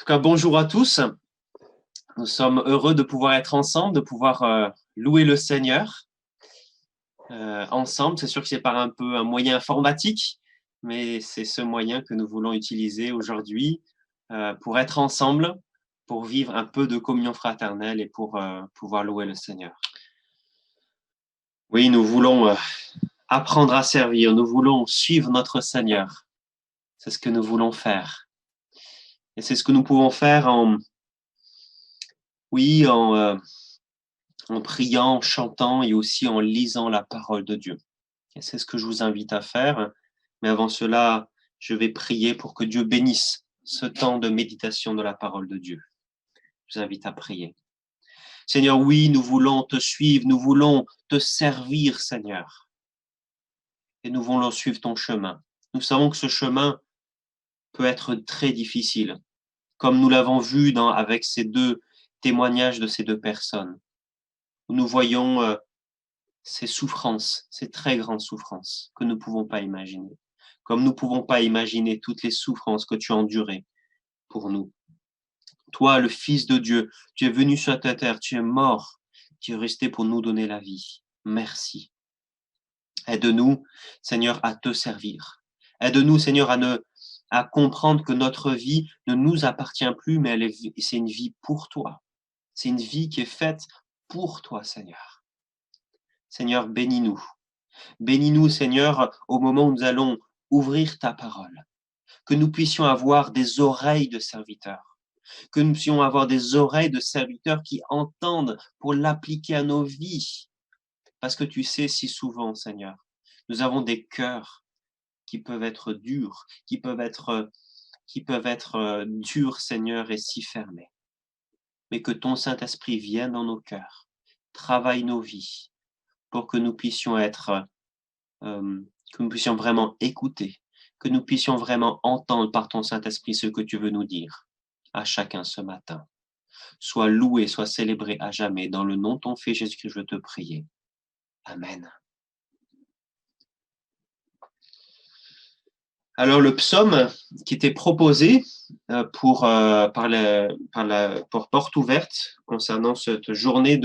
tout cas, bonjour à tous. Nous sommes heureux de pouvoir être ensemble, de pouvoir louer le Seigneur ensemble. C'est sûr que c'est par un peu un moyen informatique, mais c'est ce moyen que nous voulons utiliser aujourd'hui pour être ensemble, pour vivre un peu de communion fraternelle et pour pouvoir louer le Seigneur. Oui, nous voulons apprendre à servir, nous voulons suivre notre Seigneur. C'est ce que nous voulons faire. Et c'est ce que nous pouvons faire en priant, en chantant et aussi en lisant la parole de Dieu. Et c'est ce que je vous invite à faire. Mais avant cela, je vais prier pour que Dieu bénisse ce temps de méditation de la parole de Dieu. Je vous invite à prier. Seigneur, oui, nous voulons te suivre, nous voulons te servir, Seigneur. Et nous voulons suivre ton chemin. Nous savons que ce chemin peut être très difficile, comme nous l'avons vu avec ces deux témoignages de ces deux personnes. Nous voyons ces souffrances, ces très grandes souffrances que nous ne pouvons pas imaginer. Comme nous ne pouvons pas imaginer toutes les souffrances que tu as endurées pour nous. Toi, le Fils de Dieu, tu es venu sur ta terre, tu es mort, tu es resté pour nous donner la vie. Merci. Aide-nous, Seigneur, à te servir. Aide-nous, Seigneur, à comprendre que notre vie ne nous appartient plus, mais c'est une vie pour toi. C'est une vie qui est faite pour toi, Seigneur. Seigneur, bénis-nous. Bénis-nous, Seigneur, au moment où nous allons ouvrir ta parole. Que nous puissions avoir des oreilles de serviteurs. Que nous puissions avoir des oreilles de serviteurs qui entendent pour l'appliquer à nos vies. Parce que tu sais si souvent, Seigneur, nous avons des cœurs qui peuvent être durs, qui peuvent être durs, Seigneur, et si fermés. Mais que ton Saint-Esprit vienne dans nos cœurs, travaille nos vies, pour que nous puissions que nous puissions vraiment écouter, que nous puissions vraiment entendre par ton Saint-Esprit ce que tu veux nous dire à chacun ce matin. Sois loué, sois célébré à jamais. Dans le nom de ton Fils Jésus-Christ, je veux te prier. Amen. Alors, le psaume qui était proposé pour porte ouverte concernant cette journée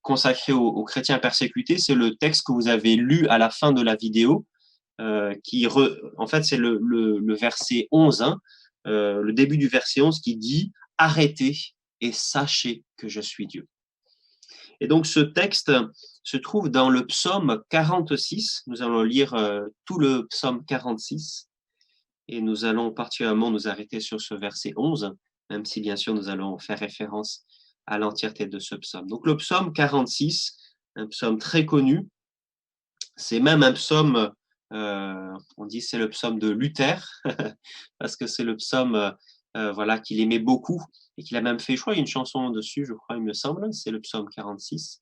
consacrée aux chrétiens persécutés, c'est le texte que vous avez lu à la fin de la vidéo. En fait, c'est le verset 11, le début du verset 11 qui dit « Arrêtez et sachez que je suis Dieu ». Et donc, ce texte se trouve dans le psaume 46. Nous allons lire tout le psaume 46 et nous allons particulièrement nous arrêter sur ce verset 11, même si bien sûr nous allons faire référence à l'entièreté de ce psaume. Donc, le psaume 46, un psaume très connu, c'est même un psaume on dit c'est le psaume de Luther, parce que c'est le psaume voilà, qu'il aimait beaucoup et qu'il a même fait, je crois, une chanson dessus, je crois, il me semble, c'est le psaume 46.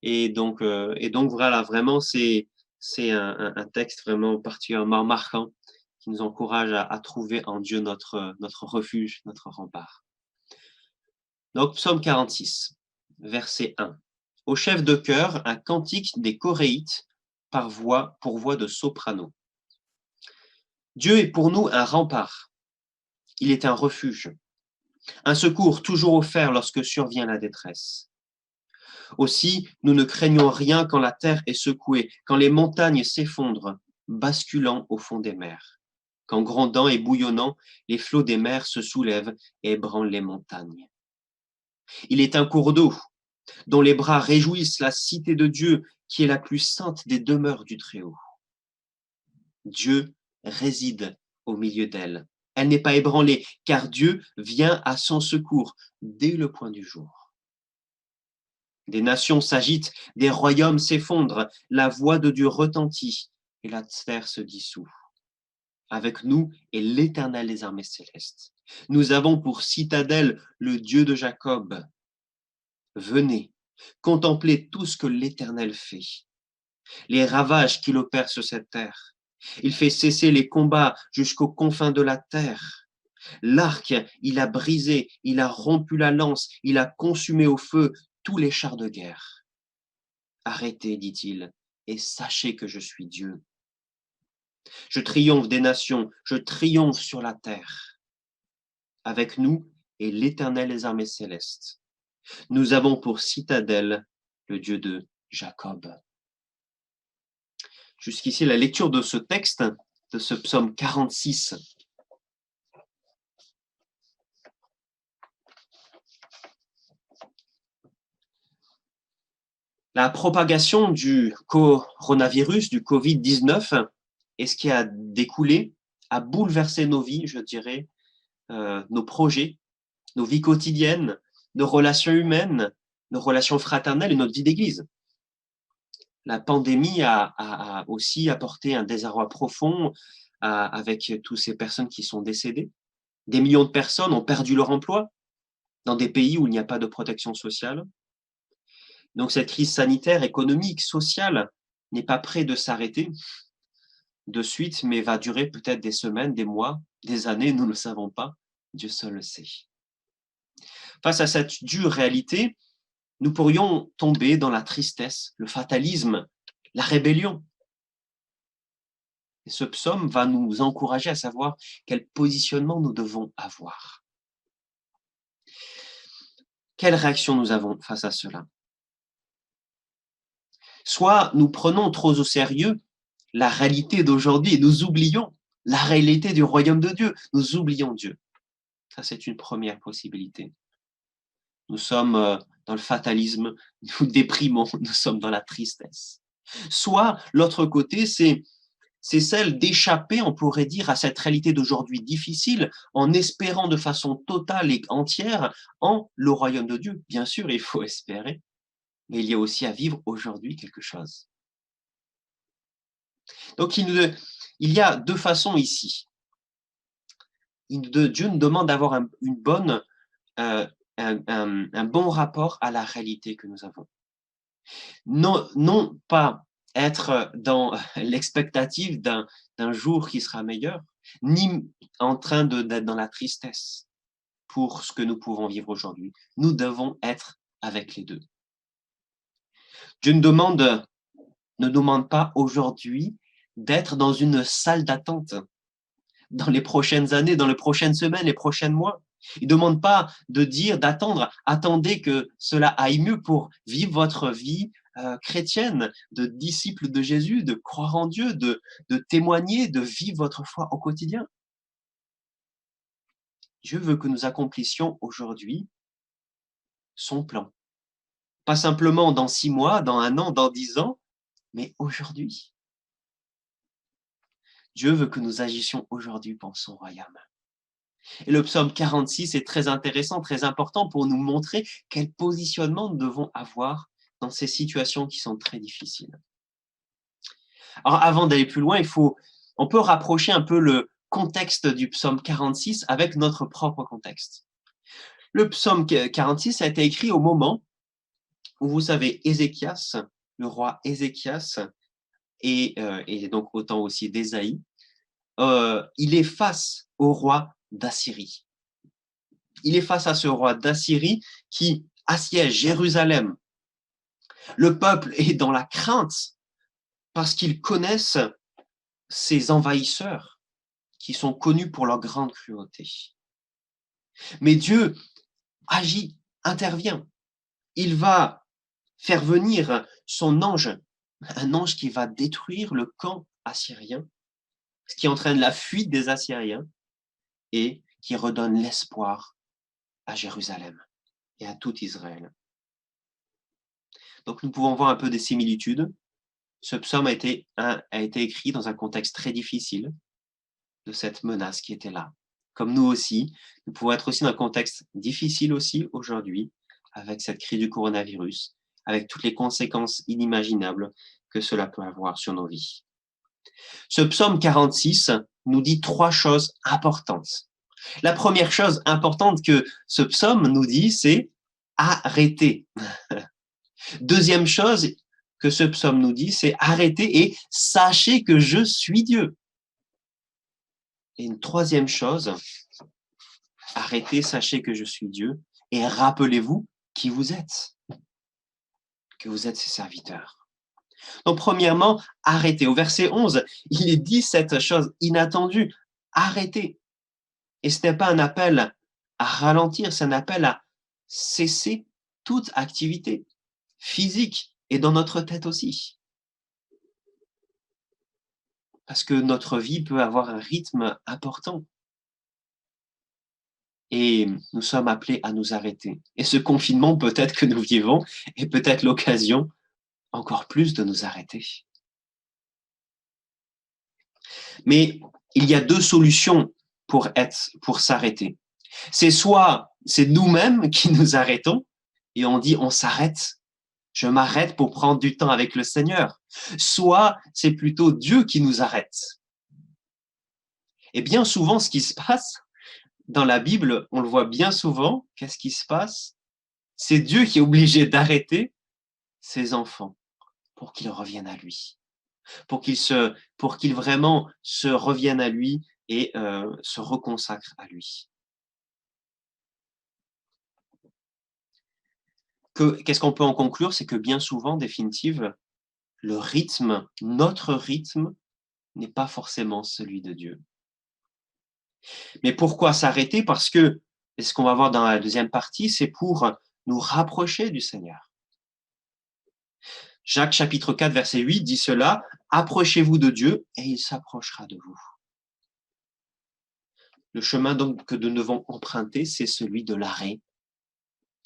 Et donc voilà, vraiment, c'est un texte vraiment particulièrement marquant qui nous encourage à trouver en Dieu notre refuge, notre rempart. Donc, psaume 46, verset 1. Au chef de chœur, un cantique des Coréites pour voix de soprano. Dieu est pour nous un rempart, il est un refuge, un secours toujours offert lorsque survient la détresse. Aussi, nous ne craignons rien quand la terre est secouée, quand les montagnes s'effondrent, basculant au fond des mers, quand grondant et bouillonnant, les flots des mers se soulèvent et ébranlent les montagnes. Il est un cours d'eau, dont les bras réjouissent la cité de Dieu, qui est la plus sainte des demeures du Très-Haut. Dieu réside au milieu d'elle. Elle n'est pas ébranlée, car Dieu vient à son secours dès le point du jour. Des nations s'agitent, des royaumes s'effondrent, la voix de Dieu retentit et la terre se dissout. Avec nous est l'Éternel des armées célestes. Nous avons pour citadelle le Dieu de Jacob. Venez, contemplez tout ce que l'Éternel fait, les ravages qu'il opère sur cette terre. Il fait cesser les combats jusqu'aux confins de la terre. L'arc, il a brisé, il a rompu la lance, il a consumé au feu tous les chars de guerre. Arrêtez, dit-il, et sachez que je suis Dieu. Je triomphe des nations, je triomphe sur la terre. Avec nous est l'Éternel des armées célestes. Nous avons pour citadelle le Dieu de Jacob. Jusqu'ici, la lecture de ce texte, de ce psaume 46. La propagation du coronavirus, du Covid-19, et ce qui a découlé, a bouleversé nos vies, je dirais, nos projets, nos vies quotidiennes, nos relations humaines, nos relations fraternelles et notre vie d'église. La pandémie a aussi apporté un désarroi profond avec toutes ces personnes qui sont décédées. Des millions de personnes ont perdu leur emploi dans des pays où il n'y a pas de protection sociale. Donc cette crise sanitaire, économique, sociale n'est pas près de s'arrêter de suite, mais va durer peut-être des semaines, des mois, des années, nous ne le savons pas, Dieu seul le sait. Face à cette dure réalité, nous pourrions tomber dans la tristesse, le fatalisme, la rébellion. Et ce psaume va nous encourager à savoir quel positionnement nous devons avoir. Quelle réaction nous avons face à cela? Soit nous prenons trop au sérieux la réalité d'aujourd'hui et nous oublions la réalité du royaume de Dieu. Nous oublions Dieu. Ça, c'est une première possibilité. Nous sommes dans le fatalisme, nous déprimons, nous sommes dans la tristesse. Soit l'autre côté, c'est celle d'échapper, on pourrait dire, à cette réalité d'aujourd'hui difficile en espérant de façon totale et entière en le royaume de Dieu. Bien sûr, il faut espérer, mais il y a aussi à vivre aujourd'hui quelque chose. Donc, il y a deux façons ici. Dieu nous demande d'avoir un bon rapport à la réalité que nous avons. Non pas être dans l'expectative d'un jour qui sera meilleur, ni en train d'être dans la tristesse pour ce que nous pouvons vivre aujourd'hui. Nous devons être avec les deux. Dieu ne demande pas aujourd'hui d'être dans une salle d'attente dans les prochaines années, dans les prochaines semaines, les prochains mois. Il ne demande pas de dire, d'attendre, attendez que cela aille mieux pour vivre votre vie chrétienne, de disciple de Jésus, de croire en Dieu, de témoigner, de vivre votre foi au quotidien. Dieu veut que nous accomplissions aujourd'hui son plan. Pas simplement dans 6 mois, dans 1 an, dans 10 ans, mais aujourd'hui. Dieu veut que nous agissions aujourd'hui pour son royaume. Et le psaume 46 est très intéressant, très important pour nous montrer quel positionnement nous devons avoir dans ces situations qui sont très difficiles. Alors, avant d'aller plus loin, on peut rapprocher un peu le contexte du psaume 46 avec notre propre contexte. Le psaume 46 a été écrit au moment où, vous savez, Ézéchias, le roi Ézéchias, et donc autant aussi d'Ésaïe, il est face au roi d'Assyrie. Il est face à ce roi d'Assyrie qui assiège Jérusalem. Le peuple est dans la crainte parce qu'ils connaissent ces envahisseurs qui sont connus pour leur grande cruauté. Mais Dieu agit, intervient. Il va faire venir son ange, un ange qui va détruire le camp assyrien, ce qui entraîne la fuite des Assyriens et qui redonne l'espoir à Jérusalem et à tout Israël. Donc nous pouvons voir un peu des similitudes. Ce psaume a été écrit dans un contexte très difficile de cette menace qui était là. Comme nous aussi, nous pouvons être aussi dans un contexte difficile aussi aujourd'hui avec cette crise du coronavirus, avec toutes les conséquences inimaginables que cela peut avoir sur nos vies. Ce psaume 46 nous dit 3 choses importantes. La première chose importante que ce psaume nous dit, c'est arrêtez. Deuxième chose que ce psaume nous dit, c'est arrêtez et sachez que je suis Dieu. Et une troisième chose, arrêtez, sachez que je suis Dieu et rappelez-vous qui vous êtes, que vous êtes ses serviteurs. Donc, premièrement, arrêtez. Au verset 11, il est dit cette chose inattendue. Arrêtez. Et ce n'est pas un appel à ralentir, c'est un appel à cesser toute activité physique et dans notre tête aussi. Parce que notre vie peut avoir un rythme important. Et nous sommes appelés à nous arrêter. Et ce confinement, peut-être que nous vivons, est peut-être l'occasion encore plus de nous arrêter. Mais il y a deux solutions pour s'arrêter. C'est nous-mêmes qui nous arrêtons et on dit on s'arrête. Je m'arrête pour prendre du temps avec le Seigneur. Soit c'est plutôt Dieu qui nous arrête. Et bien souvent, ce qui se passe dans la Bible, on le voit bien souvent, qu'est-ce qui se passe? C'est Dieu qui est obligé d'arrêter ses enfants pour qu'ils reviennent à lui, pour qu'ils vraiment se reviennent à lui et se reconsacrent à lui. Qu'est-ce qu'on peut en conclure? C'est que bien souvent, en définitive, notre rythme n'est pas forcément celui de Dieu. Mais pourquoi s'arrêter? Parce que, et ce qu'on va voir dans la deuxième partie, c'est pour nous rapprocher du Seigneur. Jacques chapitre 4, verset 8 dit cela, « Approchez-vous de Dieu et il s'approchera de vous. » Le chemin donc que nous devons emprunter, c'est celui de l'arrêt,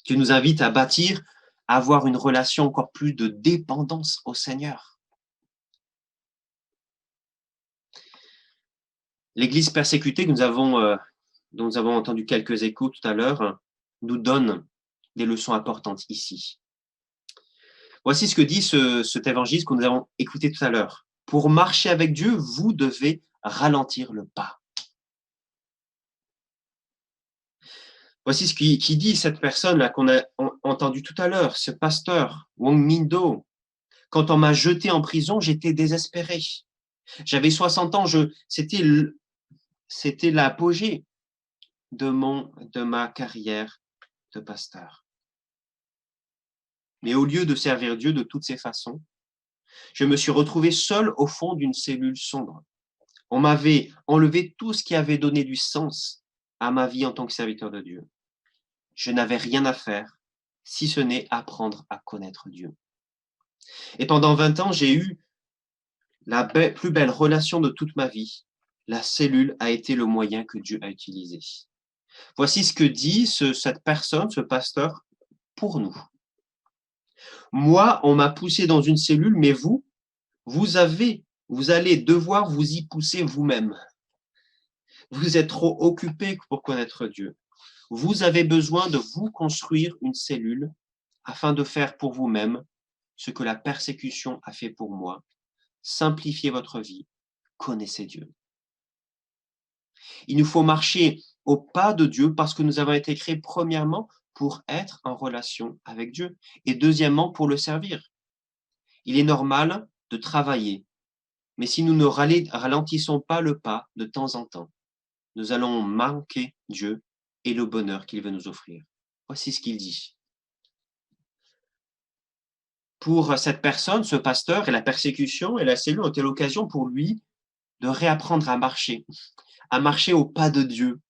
qui nous invite à bâtir, à avoir une relation encore plus de dépendance au Seigneur. L'Église persécutée dont nous avons entendu quelques échos tout à l'heure, nous donne des leçons importantes ici. Voici ce que dit cet évangile que nous avons écouté tout à l'heure. Pour marcher avec Dieu, vous devez ralentir le pas. Voici ce qui dit cette personne-là qu'on a entendu tout à l'heure, ce pasteur, Wong Min-do. Quand on m'a jeté en prison, j'étais désespéré. J'avais 60 ans, c'était l'apogée de ma carrière de pasteur. Mais au lieu de servir Dieu de toutes ces façons, je me suis retrouvé seul au fond d'une cellule sombre. On m'avait enlevé tout ce qui avait donné du sens à ma vie en tant que serviteur de Dieu. Je n'avais rien à faire, si ce n'est apprendre à connaître Dieu. Et pendant 20 ans, j'ai eu la plus belle relation de toute ma vie. La cellule a été le moyen que Dieu a utilisé. Voici ce que dit cette personne, ce pasteur, pour nous. Moi, on m'a poussé dans une cellule, mais vous allez devoir vous y pousser vous-même. Vous êtes trop occupé pour connaître Dieu. Vous avez besoin de vous construire une cellule afin de faire pour vous-même ce que la persécution a fait pour moi. Simplifiez votre vie, connaissez Dieu. Il nous faut marcher au pas de Dieu parce que nous avons été créés premièrement pour être en relation avec Dieu et deuxièmement pour le servir. Il est normal de travailler, mais si nous ne ralentissons pas le pas de temps en temps, nous allons manquer Dieu et le bonheur qu'il veut nous offrir. Voici ce qu'il dit. Pour cette personne, ce pasteur, et la persécution et la cellule ont été l'occasion pour lui de réapprendre à marcher au pas de Dieu.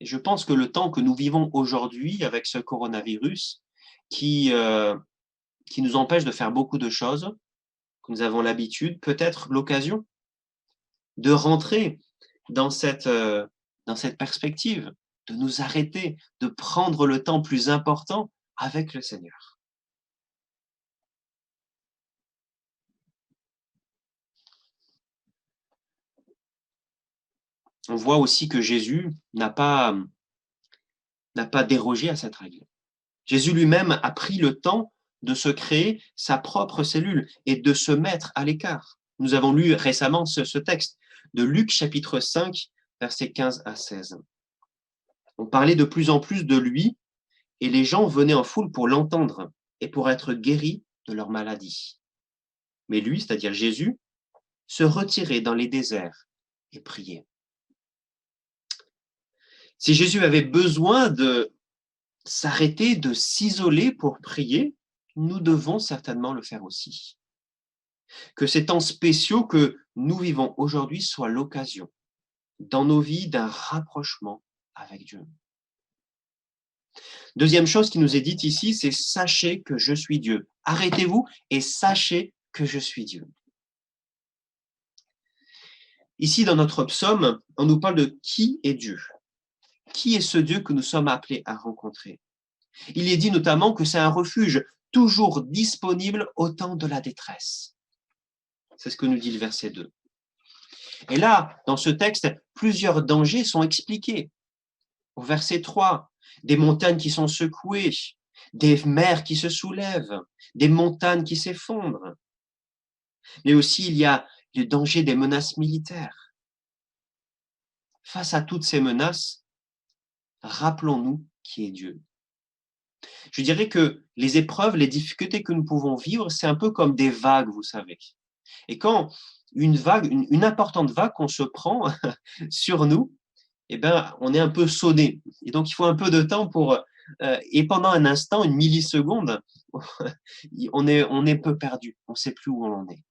Et je pense que le temps que nous vivons aujourd'hui avec ce coronavirus qui nous empêche de faire beaucoup de choses, que nous avons l'habitude, peut être l'occasion de rentrer dans cette perspective, de nous arrêter, de prendre le temps plus important avec le Seigneur. On voit aussi que Jésus n'a pas dérogé à cette règle. Jésus lui-même a pris le temps de se créer sa propre cellule et de se mettre à l'écart. Nous avons lu récemment ce texte de Luc chapitre 5, versets 15 à 16. On parlait de plus en plus de lui et les gens venaient en foule pour l'entendre et pour être guéris de leur maladie. Mais lui, c'est-à-dire Jésus, se retirait dans les déserts et priait. Si Jésus avait besoin de s'arrêter, de s'isoler pour prier, nous devons certainement le faire aussi. Que ces temps spéciaux que nous vivons aujourd'hui soient l'occasion dans nos vies d'un rapprochement avec Dieu. Deuxième chose qui nous est dite ici, c'est sachez que je suis Dieu. Arrêtez-vous et sachez que je suis Dieu. Ici, dans notre psaume, on nous parle de qui est Dieu. Qui est ce Dieu que nous sommes appelés à rencontrer? Il est dit notamment que c'est un refuge toujours disponible au temps de la détresse. C'est ce que nous dit le verset 2. Et là, dans ce texte, plusieurs dangers sont expliqués. Au verset 3, des montagnes qui sont secouées, des mers qui se soulèvent, des montagnes qui s'effondrent. Mais aussi, il y a le danger des menaces militaires. Face à toutes ces menaces, rappelons-nous qui est Dieu. Je dirais que les épreuves, les difficultés que nous pouvons vivre, c'est un peu comme des vagues, vous savez. Et quand une vague, une importante vague qu'on se prend sur nous, eh ben, on est un peu sonné. Et donc, il faut un peu de temps pour... et pendant un instant, une milliseconde, on est peu perdu. On ne sait plus où on en est.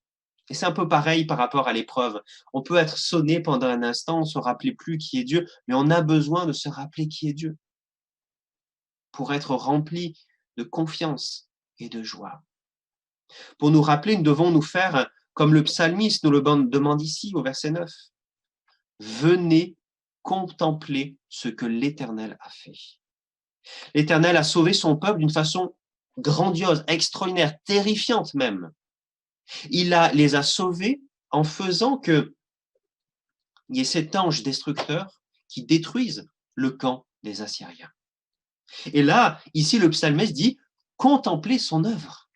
Et c'est un peu pareil par rapport à l'épreuve. On peut être sonné pendant un instant, on ne se rappelait plus qui est Dieu, mais on a besoin de se rappeler qui est Dieu pour être rempli de confiance et de joie. Pour nous rappeler, nous devons nous faire comme le psalmiste nous le demande ici au verset 9. Venez contempler ce que l'Éternel a fait. L'Éternel a sauvé son peuple d'une façon grandiose, extraordinaire, terrifiante même. Les a sauvés en faisant qu'il y ait cet ange destructeur qui détruise le camp des Assyriens. Et là, ici, le psalmiste dit, contemplez son œuvre.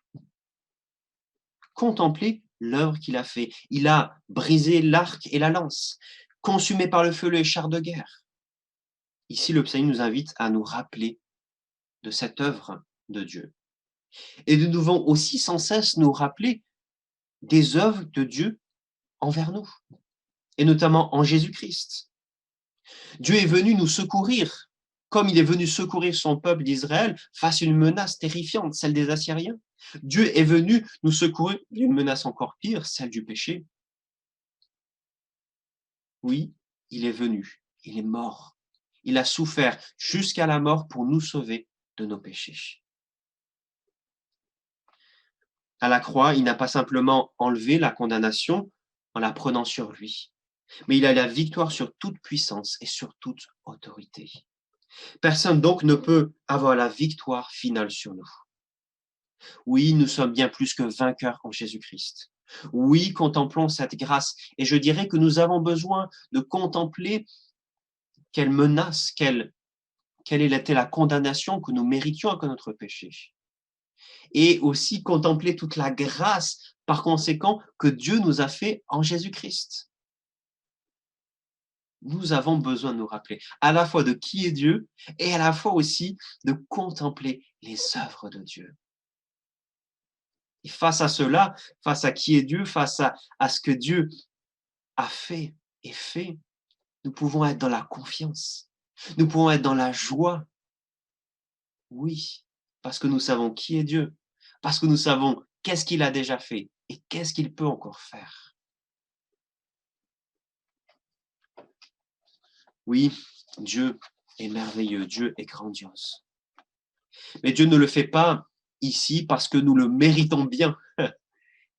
Contemplez l'œuvre qu'il a fait. Il a brisé l'arc et la lance, consumé par le feu les chars de guerre. Ici, le psalmiste nous invite à nous rappeler de cette œuvre de Dieu. Et nous devons aussi sans cesse nous rappeler des œuvres de Dieu envers nous, et notamment en Jésus-Christ. Dieu est venu nous secourir, comme il est venu secourir son peuple d'Israël face à une menace terrifiante, celle des Assyriens. Dieu est venu nous secourir d'une menace encore pire, celle du péché. Oui, il est venu, il est mort. Il a souffert jusqu'à la mort pour nous sauver de nos péchés. À la croix, il n'a pas simplement enlevé la condamnation en la prenant sur lui, mais il a la victoire sur toute puissance et sur toute autorité. Personne donc ne peut avoir la victoire finale sur nous. Oui, nous sommes bien plus que vainqueurs en Jésus-Christ. Oui, contemplons cette grâce. Et je dirais que nous avons besoin de contempler quelle menace, quelle était la condamnation que nous méritions à cause de notre péché. Et aussi contempler toute la grâce, par conséquent, que Dieu nous a fait en Jésus-Christ. Nous avons besoin de nous rappeler à la fois de qui est Dieu et à la fois aussi de contempler les œuvres de Dieu. Et face à cela, face à qui est Dieu, face à ce que Dieu a fait et fait, nous pouvons être dans la confiance. Nous pouvons être dans la joie. Oui, parce que nous savons qui est Dieu, parce que nous savons qu'est-ce qu'il a déjà fait et qu'est-ce qu'il peut encore faire. Oui, Dieu est merveilleux, Dieu est grandiose. Mais Dieu ne le fait pas ici parce que nous le méritons bien.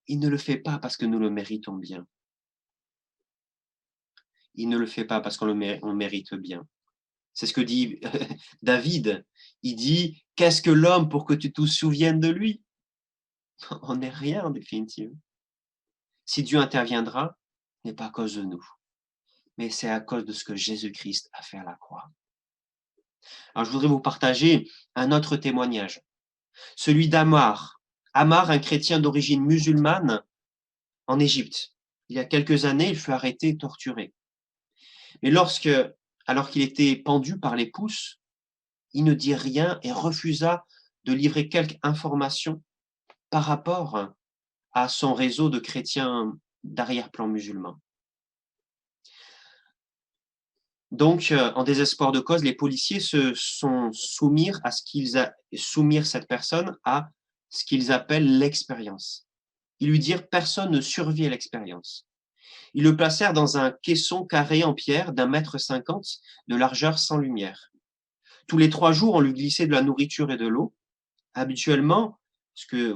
Il ne le fait pas parce que nous le méritons bien. Il ne le fait pas parce qu'on mérite bien. C'est ce que dit David. Il dit, qu'est-ce que l'homme pour que tu te souviennes de lui? On n'est rien en définitive. Si Dieu interviendra, ce n'est pas à cause de nous, mais c'est à cause de ce que Jésus-Christ a fait à la croix. Alors je voudrais vous partager un autre témoignage, celui d'Amar. Amar, un chrétien d'origine musulmane en Égypte. Il y a quelques années, il fut arrêté et torturé. Mais alors qu'il était pendu par les pouces, il ne dit rien et refusa de livrer quelque information par rapport à son réseau de chrétiens d'arrière-plan musulmans. Donc, en désespoir de cause, les policiers se sont soumirent à ce qu'ils soumirent cette personne à ce qu'ils appellent l'expérience. Ils lui dirent, personne ne survit à l'expérience. Ils le placèrent dans un caisson carré en pierre d'1,50 m de largeur sans lumière. Tous les 3 jours, on lui glissait de la nourriture et de l'eau. Habituellement,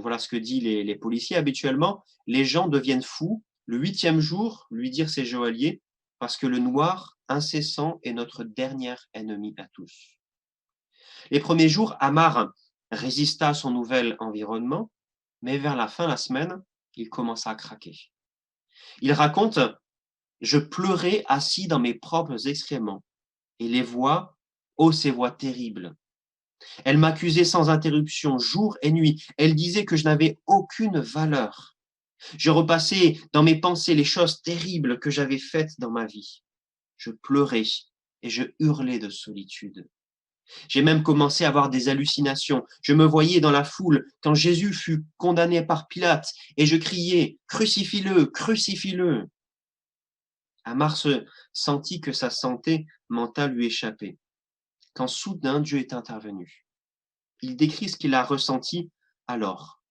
voilà ce que disent les policiers, habituellement, les gens deviennent fous. Le 8e jour, lui dirent ces joailliers, parce que le noir incessant est notre dernier ennemi à tous. Les premiers jours, Amar résista à son nouvel environnement, mais vers la fin de la semaine, il commença à craquer. Il raconte, je pleurais assis dans mes propres excréments, et les voix, oh ces voix terribles. Elle m'accusait sans interruption, jour et nuit. Elle disait que je n'avais aucune valeur. Je repassais dans mes pensées les choses terribles que j'avais faites dans ma vie. Je pleurais et je hurlais de solitude. J'ai même commencé à avoir des hallucinations. Je me voyais dans la foule quand Jésus fut condamné par Pilate et je criais « Crucifie-le, crucifie-le ». Amar sentit que sa santé mentale lui échappait, quand soudain Dieu est intervenu. Il décrit ce qu'il a ressenti alors.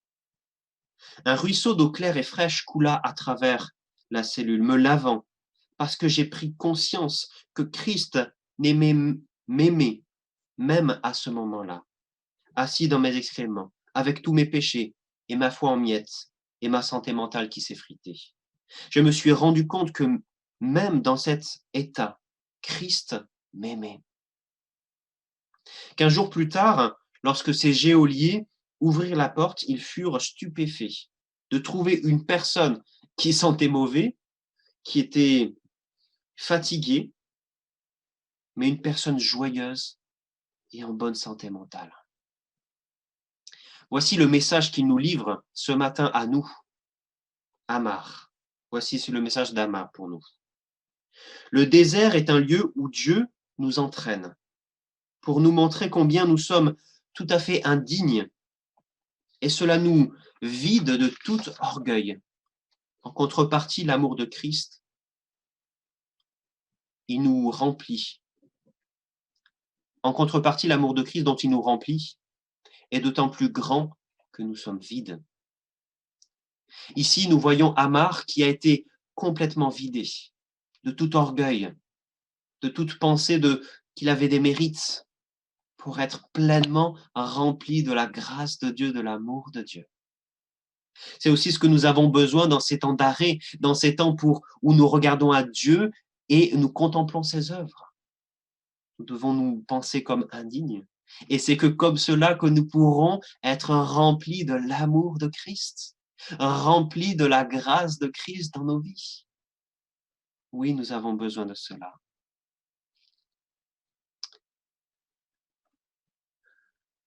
Un ruisseau d'eau claire et fraîche coula à travers la cellule, me lavant, parce que j'ai pris conscience que Christ m'aimait, même à ce moment-là, assis dans mes excréments, avec tous mes péchés et ma foi en miettes et ma santé mentale qui s'effritait. Je me suis rendu compte que même dans cet état, Christ m'aimait. 15 jours plus tard, lorsque ces geôliers ouvrirent la porte, ils furent stupéfaits de trouver une personne qui sentait mauvais, qui était fatiguée, mais une personne joyeuse et en bonne santé mentale. Voici le message qu'il nous livre ce matin à nous, Amar. Voici le message d'Amar pour nous. Le désert est un lieu où Dieu nous entraîne pour nous montrer combien nous sommes tout à fait indignes et cela nous vide de tout orgueil. En contrepartie, l'amour de Christ, il nous remplit. En contrepartie, l'amour de Christ dont il nous remplit est d'autant plus grand que nous sommes vides. Ici, nous voyons Amar qui a été complètement vidé de tout orgueil, de toute pensée qu'il avait des mérites pour être pleinement rempli de la grâce de Dieu, de l'amour de Dieu. C'est aussi ce que nous avons besoin dans ces temps d'arrêt, dans ces temps où nous regardons à Dieu et nous contemplons ses œuvres. Nous devons nous penser comme indignes. Et c'est que comme cela que nous pourrons être remplis de l'amour de Christ, remplis de la grâce de Christ dans nos vies. Oui, nous avons besoin de cela.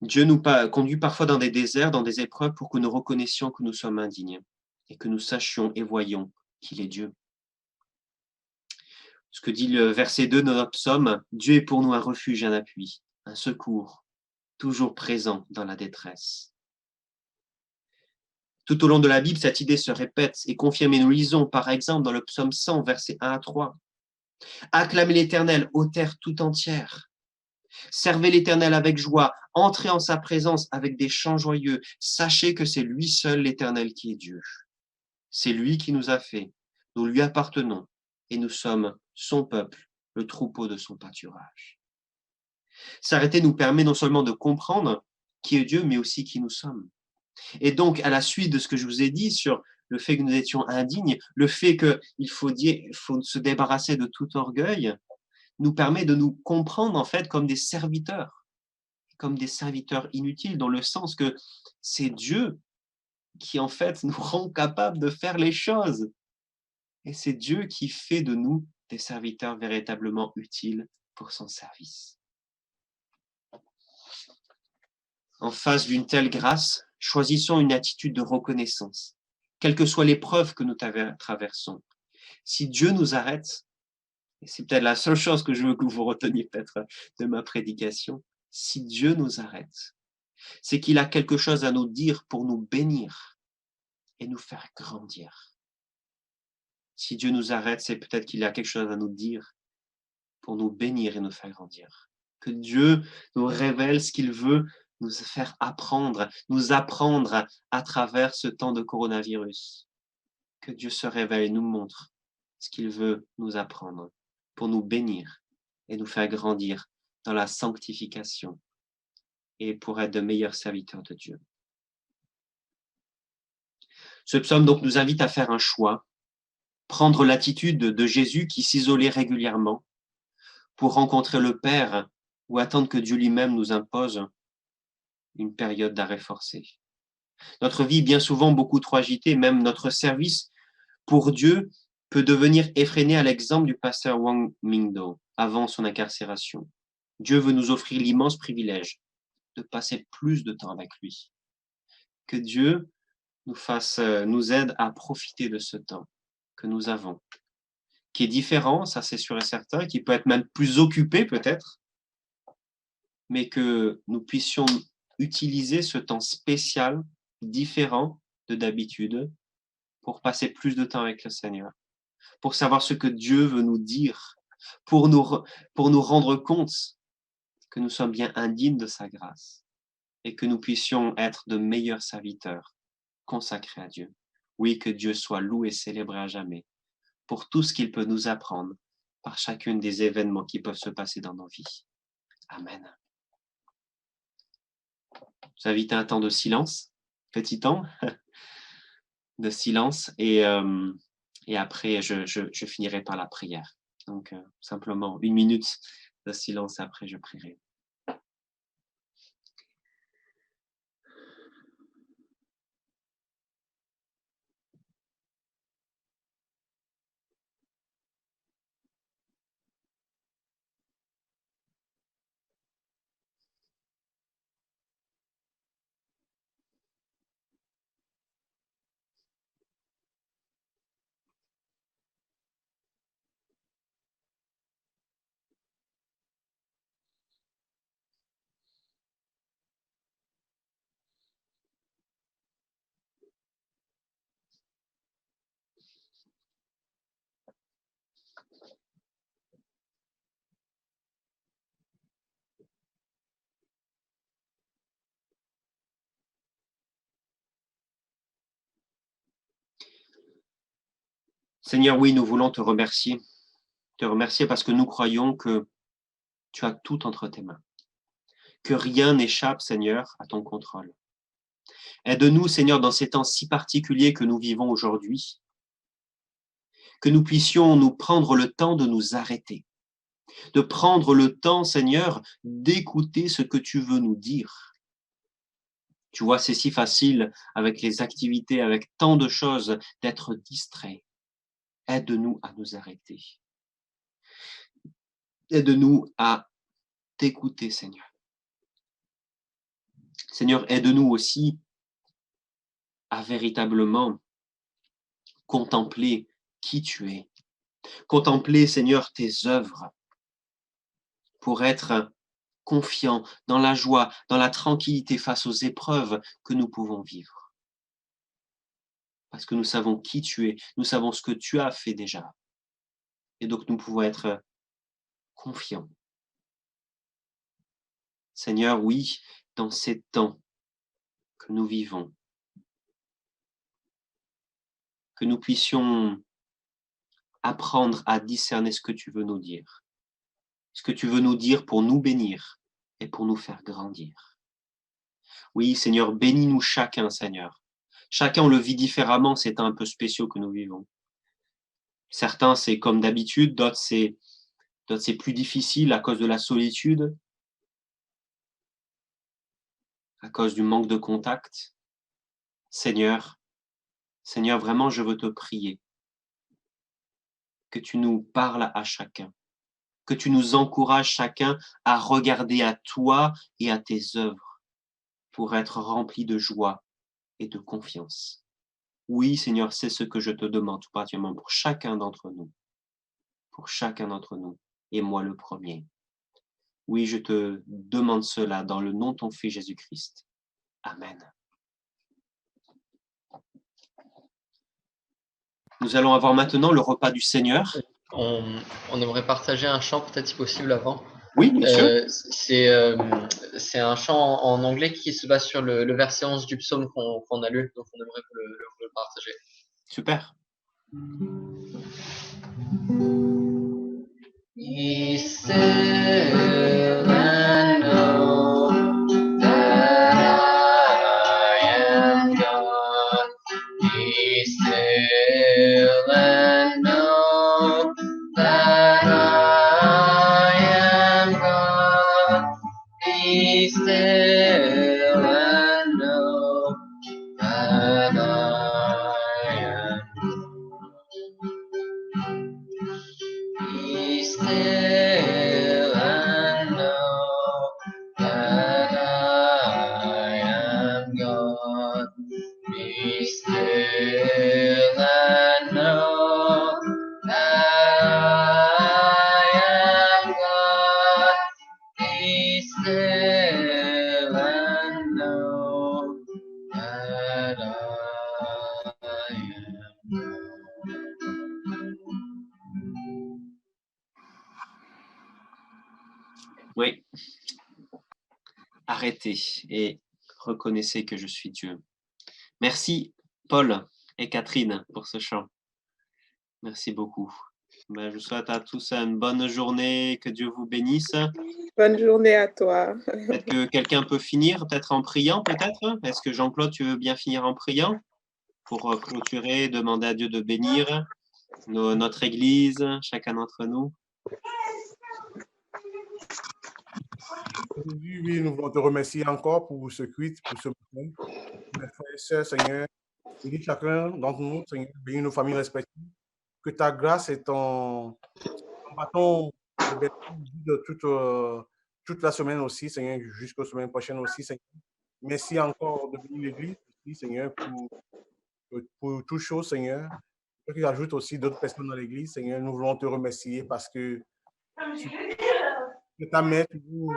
Dieu nous conduit parfois dans des déserts, dans des épreuves pour que nous reconnaissions que nous sommes indignes et que nous sachions et voyions qu'il est Dieu. Ce que dit le verset 2 de notre psaume, Dieu est pour nous un refuge, un appui, un secours, toujours présent dans la détresse. Tout au long de la Bible, cette idée se répète et confirme, et nous lisons par exemple dans le psaume 100, versets 1 à 3. Acclamez l'Éternel, ô terre tout entière. Servez l'Éternel avec joie, entrez en sa présence avec des chants joyeux. Sachez que c'est lui seul l'Éternel qui est Dieu. C'est lui qui nous a fait, nous lui appartenons et nous sommes son peuple, le troupeau de son pâturage. S'arrêter nous permet non seulement de comprendre qui est Dieu, mais aussi qui nous sommes. Et donc, à la suite de ce que je vous ai dit sur le fait que nous étions indignes, le fait qu'il faut se débarrasser de tout orgueil, nous permet de nous comprendre en fait comme des serviteurs inutiles, dans le sens que c'est Dieu qui en fait nous rend capables de faire les choses. Et c'est Dieu qui fait de nous des serviteurs véritablement utiles pour son service. En face d'une telle grâce, choisissons une attitude de reconnaissance, quelle que soit l'épreuve que nous traversons. Si Dieu nous arrête, et c'est peut-être la seule chose que je veux que vous reteniez peut-être de ma prédication, si Dieu nous arrête, c'est qu'il a quelque chose à nous dire pour nous bénir et nous faire grandir. Si Dieu nous arrête, c'est peut-être qu'il a quelque chose à nous dire pour nous bénir et nous faire grandir. Que Dieu nous révèle ce qu'il veut nous faire apprendre, nous apprendre à travers ce temps de coronavirus. Que Dieu se révèle et nous montre ce qu'il veut nous apprendre pour nous bénir et nous faire grandir dans la sanctification et pour être de meilleurs serviteurs de Dieu. Ce psaume donc nous invite à faire un choix, prendre l'attitude de Jésus qui s'isolait régulièrement pour rencontrer le Père ou attendre que Dieu lui-même nous impose une période d'arrêt forcé. Notre vie, bien souvent beaucoup trop agitée, même notre service pour Dieu peut devenir effréné à l'exemple du pasteur Wang Mingdo avant son incarcération. Dieu veut nous offrir l'immense privilège de passer plus de temps avec lui. Que Dieu nous aide à profiter de ce temps que nous avons, qui est différent, ça c'est sûr et certain, qui peut être même plus occupé peut-être, mais que nous puissions utiliser ce temps spécial, différent de d'habitude, pour passer plus de temps avec le Seigneur, pour savoir ce que Dieu veut nous dire, pour nous rendre compte que nous sommes bien indignes de sa grâce et que nous puissions être de meilleurs serviteurs consacrés à Dieu. Oui, que Dieu soit loué et célébré à jamais pour tout ce qu'il peut nous apprendre par chacune des événements qui peuvent se passer dans nos vies. Amen. Je vous invite à un temps de silence, petit temps de silence, et après je finirai par la prière. Donc simplement 1 minute de silence, après je prierai. Seigneur, oui, nous voulons te remercier parce que nous croyons que tu as tout entre tes mains, que rien n'échappe, Seigneur, à ton contrôle. Aide-nous, Seigneur, dans ces temps si particuliers que nous vivons aujourd'hui, que nous puissions nous prendre le temps de nous arrêter, de prendre le temps, Seigneur, d'écouter ce que tu veux nous dire. Tu vois, c'est si facile avec les activités, avec tant de choses, d'être distrait. Aide-nous à nous arrêter. Aide-nous à t'écouter, Seigneur. Seigneur, aide-nous aussi à véritablement contempler qui tu es. Contempler, Seigneur, tes œuvres pour être confiant dans la joie, dans la tranquillité face aux épreuves que nous pouvons vivre. Parce que nous savons qui tu es, nous savons ce que tu as fait déjà. Et donc nous pouvons être confiants. Seigneur, oui, dans ces temps que nous vivons, que nous puissions apprendre à discerner ce que tu veux nous dire. Ce que tu veux nous dire pour nous bénir et pour nous faire grandir. Oui, Seigneur, bénis-nous chacun, Seigneur. Chacun on le vit différemment, c'est un peu spéciaux que nous vivons. Certains, c'est comme d'habitude, d'autres, c'est plus difficile à cause de la solitude, à cause du manque de contact. Seigneur, vraiment, je veux te prier que tu nous parles à chacun, que tu nous encourages chacun à regarder à toi et à tes œuvres pour être remplis de joie et de confiance. Oui, Seigneur, c'est ce que je te demande tout particulièrement pour chacun d'entre nous, et moi le premier. Oui, je te demande cela dans le nom de ton Fils Jésus-Christ. Amen. Nous allons avoir maintenant le repas du Seigneur. On aimerait partager un chant, peut-être si possible, avant. Oui, bien sûr. C'est un chant en anglais qui se base sur le verset 11 du psaume qu'on a lu, donc on aimerait vous le partager. Super. Be still and know that I am God. Be still and know that I am God. Be still and know that I am Be still and know that I am God. Be still and know that I am God. Be still and know that I am God. Oui. Arrêtez et reconnaissez que je suis Dieu. Merci Paul et Catherine pour ce chant. Merci beaucoup. Je vous souhaite à tous une bonne journée, que Dieu vous bénisse. Bonne journée à toi. Peut-être que quelqu'un peut finir, peut-être en priant, peut-être. Est-ce que Jean-Claude, tu veux bien finir en priant pour clôturer, demander à Dieu de bénir notre Église, chacun d'entre nous? Oui, nous voulons te remercier encore pour ce culte, pour ce matin. Mes frères et sœurs, Seigneur, bénis chacun d'entre nous, Seigneur, bénis nos familles respectives. Que ta grâce et ton bâton de bénédiction de toute la semaine aussi, Seigneur, jusqu'aux semaines prochaines aussi, Seigneur. Merci encore de bénir l'Église aussi, Seigneur, pour toutes choses, Seigneur. Tu ajoutes aussi d'autres personnes dans l'Église, Seigneur. Nous voulons te remercier parce que ta mère toujours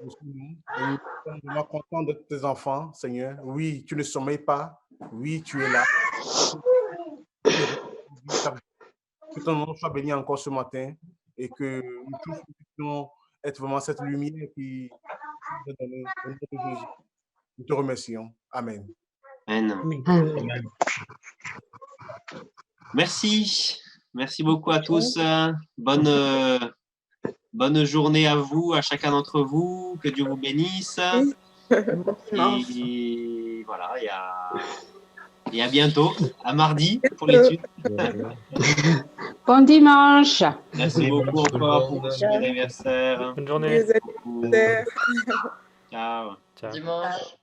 nous soumet. Et nous sommes vraiment contents de tes enfants, Seigneur. Oui, tu ne sommeilles pas. Oui, tu es là. Que ton nom soit béni encore ce matin et que nous tous puissions être vraiment cette lumière qui nous est donnée au nom de Jésus. Nous te remercions. Amen. Amen. Amen. Merci. Merci beaucoup à tous. Bonne journée à vous, à chacun d'entre vous. Que Dieu vous bénisse. Et voilà, et à bientôt, à mardi pour l'étude. Bon dimanche. Merci beaucoup encore pour votre anniversaire. Bonne journée. Ciao. Dimanche.